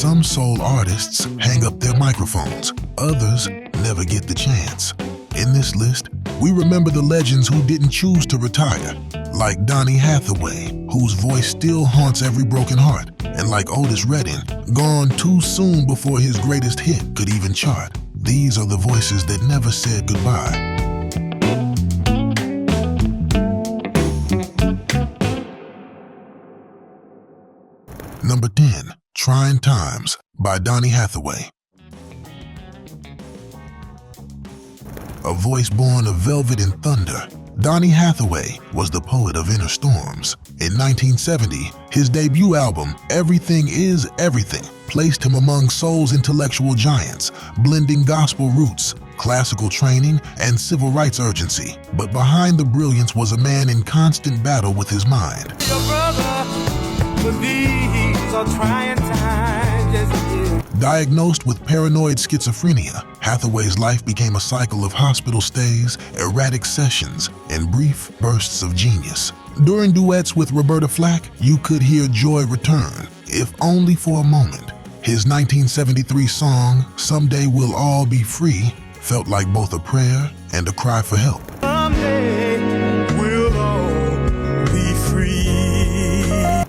Some soul artists hang up their microphones, others never get the chance. In this list, we remember the legends who didn't choose to retire, like Donny Hathaway, whose voice still haunts every broken heart, and like Otis Redding, gone too soon before his greatest hit could even chart. These are the voices that never said goodbye. Number 10, Trying Times by Donny Hathaway. A voice born of velvet and thunder, Donny Hathaway was the poet of inner storms. In 1970, his debut album, Everything Is Everything, placed him among soul's intellectual giants, blending gospel roots, classical training, and civil rights urgency. But behind the brilliance was a man in constant battle with his mind. Your brother, but these are trying times, yes it is. Diagnosed with paranoid schizophrenia, Hathaway's life became a cycle of hospital stays, erratic sessions, and brief bursts of genius. During duets with Roberta Flack, you could hear joy return, if only for a moment. His 1973 song, Someday We'll All Be Free, felt like both a prayer and a cry for help. Someday we'll all be free.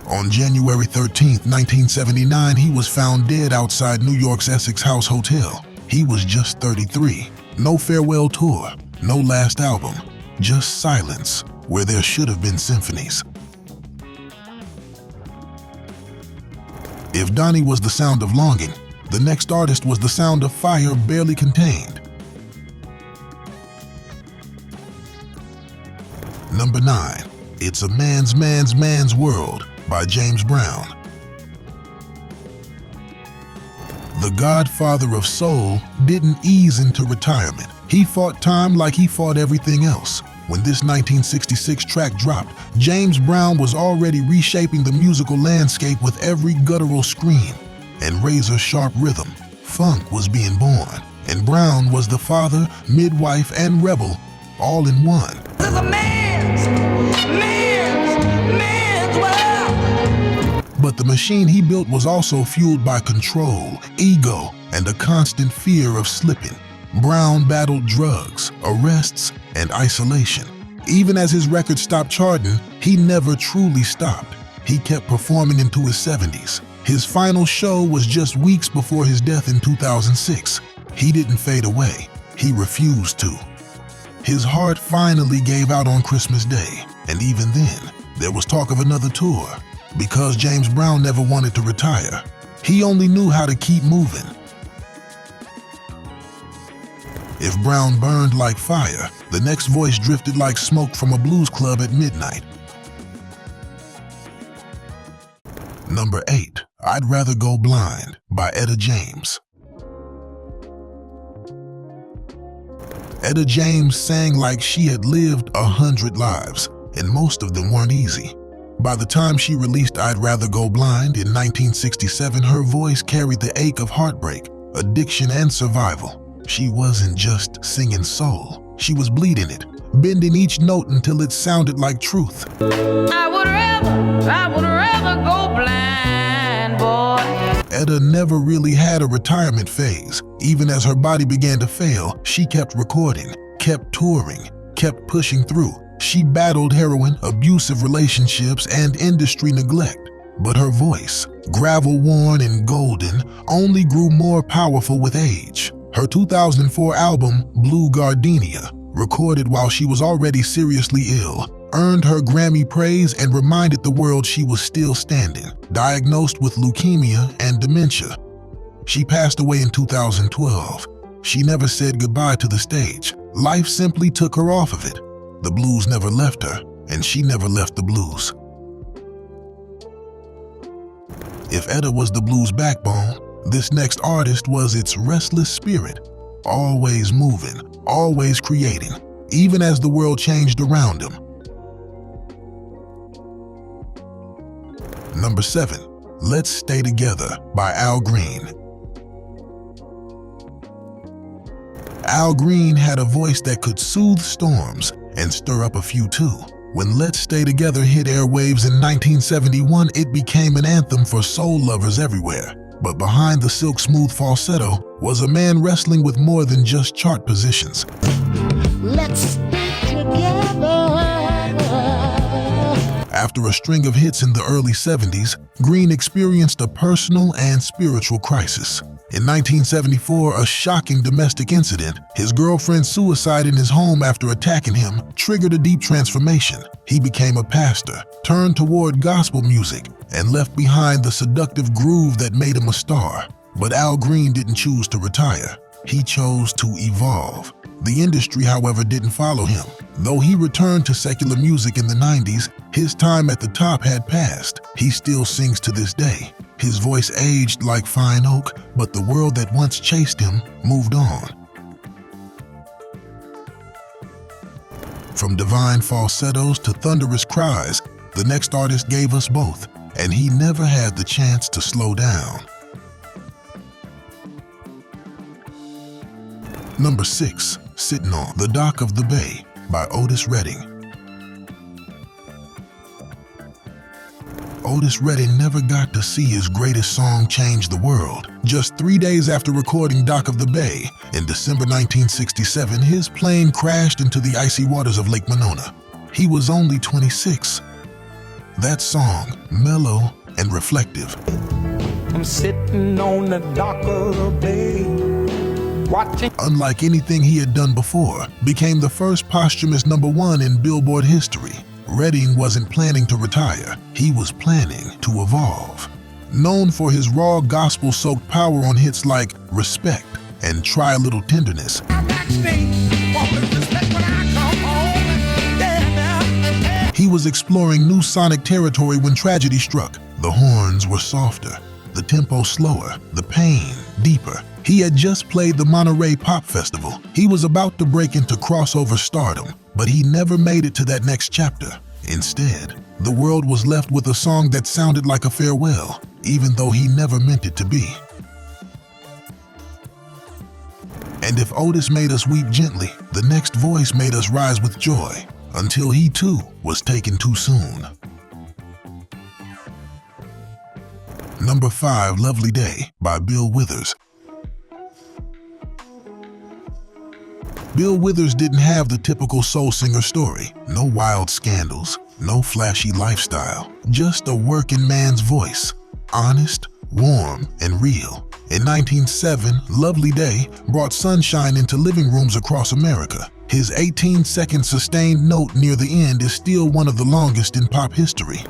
On January 13, 1979, he was found dead outside New York's Essex House Hotel. He was just 33. No farewell tour, no last album, just silence where there should have been symphonies. If Donny was the sound of longing, the next artist was the sound of fire barely contained. Number 9, It's a Man's World by James Brown. The godfather of soul didn't ease into retirement. He fought time like he fought everything else. When this 1966 track dropped, James Brown was already reshaping the musical landscape with every guttural scream and razor-sharp rhythm. Funk was being born, and Brown was the father, midwife, and rebel, all in one. This is a man's world. But the machine he built was also fueled by control, ego, and a constant fear of slipping. Brown battled drugs, arrests, and isolation. Even as his record stopped charting, he never truly stopped. He kept performing into his 70s. His final show was just weeks before his death in 2006. He didn't fade away. He refused to. His heart finally gave out on Christmas Day, and even then, there was talk of another tour. Because James Brown never wanted to retire, he only knew how to keep moving. If Brown burned like fire, the next voice drifted like smoke from a blues club at midnight. Number 8, I'd Rather Go Blind by Etta James. Etta James sang like she had lived 100 lives, and most of them weren't easy. By the time she released I'd Rather Go Blind in 1967, her voice carried the ache of heartbreak, addiction, and survival. She wasn't just singing soul, she was bleeding it, bending each note until it sounded like truth. I would rather go blind, boy. Etta never really had a retirement phase. Even as her body began to fail, she kept recording, kept touring, kept pushing through. She battled heroin, abusive relationships, and industry neglect. But her voice, gravel-worn and golden, only grew more powerful with age. Her 2004 album, Blue Gardenia, recorded while she was already seriously ill, earned her Grammy praise and reminded the world she was still standing, diagnosed with leukemia and dementia. She passed away in 2012. She never said goodbye to the stage. Life simply took her off of it. The blues never left her, and she never left the blues. If Etta was the blues backbone, this next artist was its restless spirit, always moving, always creating, even as the world changed around him. Number 7, Let's Stay Together by Al Green. Al Green had a voice that could soothe storms and stir up a few too. When Let's Stay Together hit airwaves in 1971, it became an anthem for soul lovers everywhere. But behind the silk-smooth falsetto was a man wrestling with more than just chart positions. Let's stick together. After a string of hits in the early 70s, Green experienced a personal and spiritual crisis. In 1974, a shocking domestic incident, his girlfriend's suicide in his home after attacking him, triggered a deep transformation. He became a pastor, turned toward gospel music, and left behind the seductive groove that made him a star. But Al Green didn't choose to retire. He chose to evolve. The industry, however, didn't follow him. Though he returned to secular music in the 90s, his time at the top had passed. He still sings to this day. His voice aged like fine oak, but the world that once chased him moved on. From divine falsettos to thunderous cries, the next artist gave us both, and he never had the chance to slow down. Number 6, Sitting on the Dock of the Bay by Otis Redding. Otis Redding never got to see his greatest song change the world. Just 3 days after recording Dock of the Bay, in December 1967, his plane crashed into the icy waters of Lake Monona. He was only 26. That song, mellow and reflective. I'm sitting on the dock of the bay, watching. Unlike anything he had done before, became the first posthumous #1 in Billboard history. Redding wasn't planning to retire. He was planning to evolve. Known for his raw gospel-soaked power on hits like Respect and Try a Little Tenderness, he was exploring new sonic territory when tragedy struck. The horns were softer, the tempo slower, the pain deeper. He had just played the Monterey Pop Festival. He was about to break into crossover stardom, but he never made it to that next chapter. Instead, the world was left with a song that sounded like a farewell, even though he never meant it to be. And if Otis made us weep gently, the next voice made us rise with joy, until he too was taken too soon. Number 5, Lovely Day by Bill Withers. Bill Withers didn't have the typical soul singer story. No wild scandals, no flashy lifestyle, just a working man's voice. Honest, warm, and real. In 1907, Lovely Day brought sunshine into living rooms across America. His 18-second sustained note near the end is still one of the longest in pop history.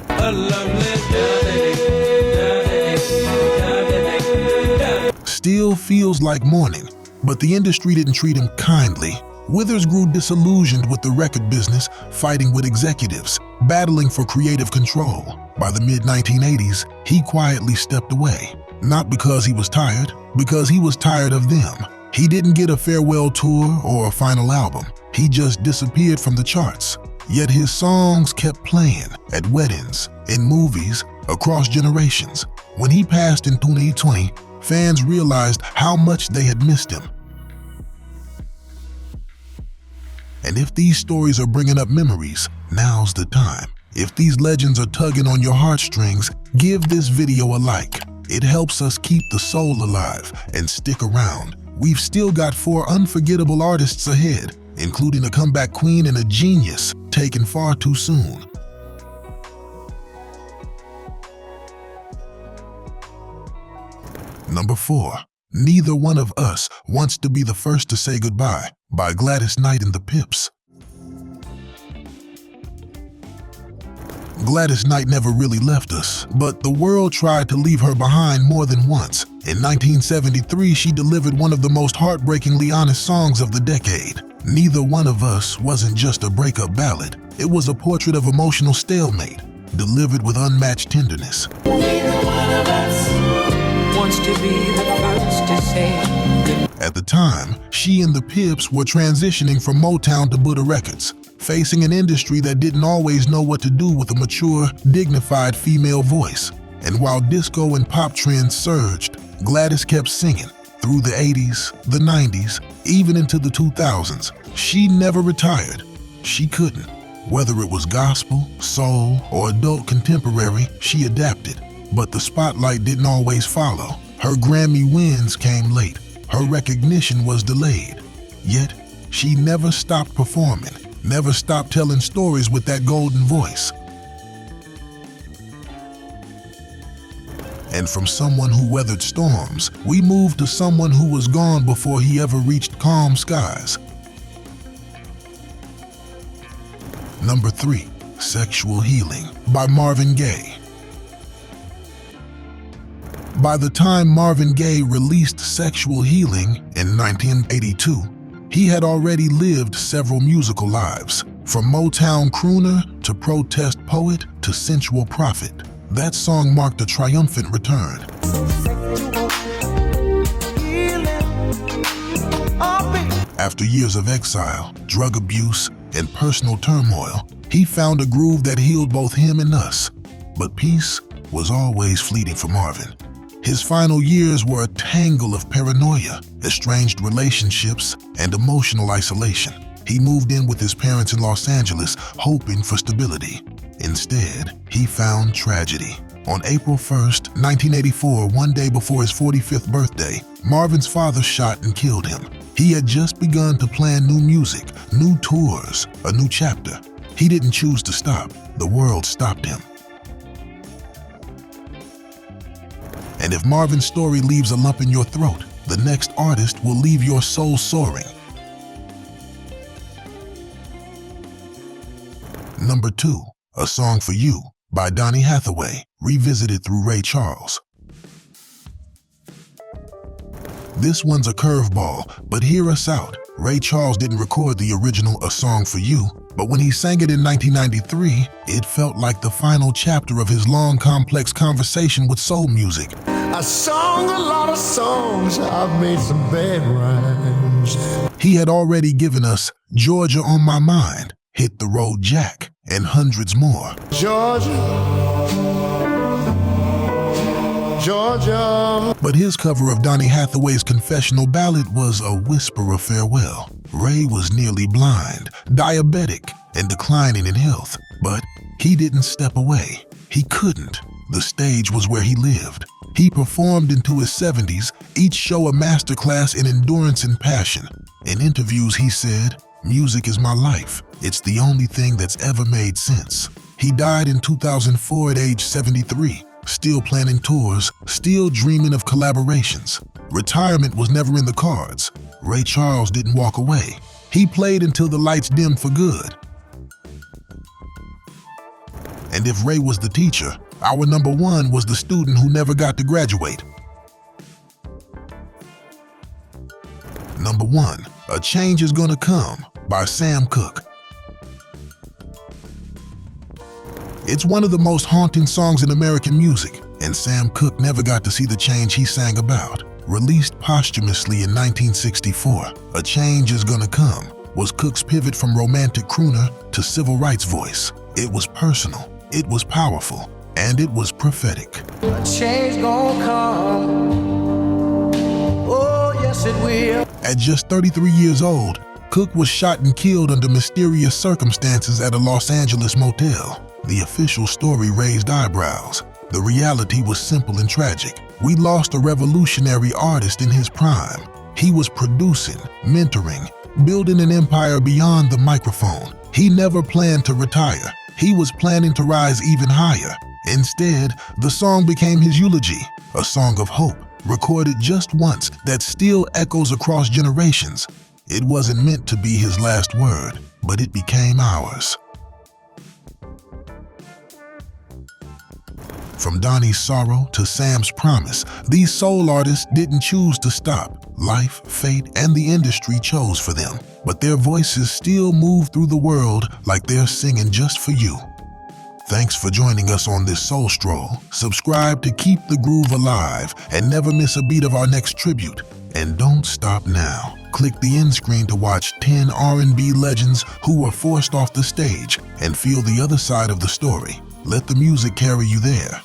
Still feels like morning, but the industry didn't treat him kindly. Withers grew disillusioned with the record business, fighting with executives, battling for creative control. By the mid-1980s, he quietly stepped away. Not because he was tired, because he was tired of them. He didn't get a farewell tour or a final album. He just disappeared from the charts. Yet his songs kept playing at weddings, in movies, across generations. When he passed in 2020, fans realized how much they had missed him. And if these stories are bringing up memories, now's the time. If these legends are tugging on your heartstrings, give this video a like. It helps us keep the soul alive and stick around. We've still got 4 unforgettable artists ahead, including a comeback queen and a genius taken far too soon. Number 4, Neither One of Us Wants to Be the First to Say Goodbye by Gladys Knight and the Pips. Gladys Knight never really left us, but the world tried to leave her behind more than once. In 1973, she delivered one of the most heartbreakingly honest songs of the decade. Neither One of Us wasn't just a breakup ballad. It was a portrait of emotional stalemate, delivered with unmatched tenderness. Neither one of us wants to be the first to say goodbye. At the time, she and the Pips were transitioning from Motown to Buddha Records, facing an industry that didn't always know what to do with a mature, dignified female voice. And while disco and pop trends surged, Gladys kept singing through the 80s, the 90s, even into the 2000s. She never retired. She couldn't. Whether it was gospel, soul, or adult contemporary, she adapted. But the spotlight didn't always follow. Her Grammy wins came late. Her recognition was delayed. Yet, she never stopped performing, never stopped telling stories with that golden voice. And from someone who weathered storms, we moved to someone who was gone before he ever reached calm skies. Number 3, Sexual Healing by Marvin Gaye. By the time Marvin Gaye released Sexual Healing in 1982, he had already lived several musical lives, from Motown crooner to protest poet to sensual prophet. That song marked a triumphant return. After years of exile, drug abuse, and personal turmoil, he found a groove that healed both him and us. But peace was always fleeting for Marvin. His final years were a tangle of paranoia, estranged relationships, and emotional isolation. He moved in with his parents in Los Angeles, hoping for stability. Instead, he found tragedy. On April 1st, 1984, one day before his 45th birthday, Marvin's father shot and killed him. He had just begun to plan new music, new tours, a new chapter. He didn't choose to stop. The world stopped him. And if Marvin's story leaves a lump in your throat, the next artist will leave your soul soaring. Number 2, A Song for You by Donny Hathaway, revisited through Ray Charles. This one's a curveball, but hear us out. Ray Charles didn't record the original A Song for You, but when he sang it in 1993, it felt like the final chapter of his long, complex conversation with soul music. I sung a lot of songs, I've made some bad rhymes. He had already given us Georgia on My Mind, Hit the Road Jack, and hundreds more. Georgia, Georgia. But his cover of Donny Hathaway's confessional ballad was a whisper of farewell. Ray was nearly blind, diabetic, and declining in health. But he didn't step away. He couldn't. The stage was where he lived. He performed into his 70s, each show a masterclass in endurance and passion. In interviews, he said, "Music is my life. It's the only thing that's ever made sense." He died in 2004 at age 73, still planning tours, still dreaming of collaborations. Retirement was never in the cards. Ray Charles didn't walk away. He played until the lights dimmed for good. And if Ray was the teacher, our number 1 was the student who never got to graduate. Number 1, A Change Is Gonna Come by Sam Cooke. It's one of the most haunting songs in American music, and Sam Cooke never got to see the change he sang about. Released posthumously in 1964, A Change Is Gonna Come was Cooke's pivot from romantic crooner to civil rights voice. It was personal, it was powerful, and it was prophetic. A change gonna come. Oh, yes it will. At just 33 years old, Cooke was shot and killed under mysterious circumstances at a Los Angeles motel. The official story raised eyebrows. The reality was simple and tragic. We lost a revolutionary artist in his prime. He was producing, mentoring, building an empire beyond the microphone. He never planned to retire. He was planning to rise even higher. Instead, the song became his eulogy, a song of hope, recorded just once that still echoes across generations. It wasn't meant to be his last word, but it became ours. From Donny's sorrow to Sam's promise, these soul artists didn't choose to stop. Life, fate, and the industry chose for them. But their voices still move through the world like they're singing just for you. Thanks for joining us on this soul stroll. Subscribe to keep the groove alive and never miss a beat of our next tribute. And don't stop now. Click the end screen to watch 10 R&B legends who were forced off the stage and feel the other side of the story. Let the music carry you there.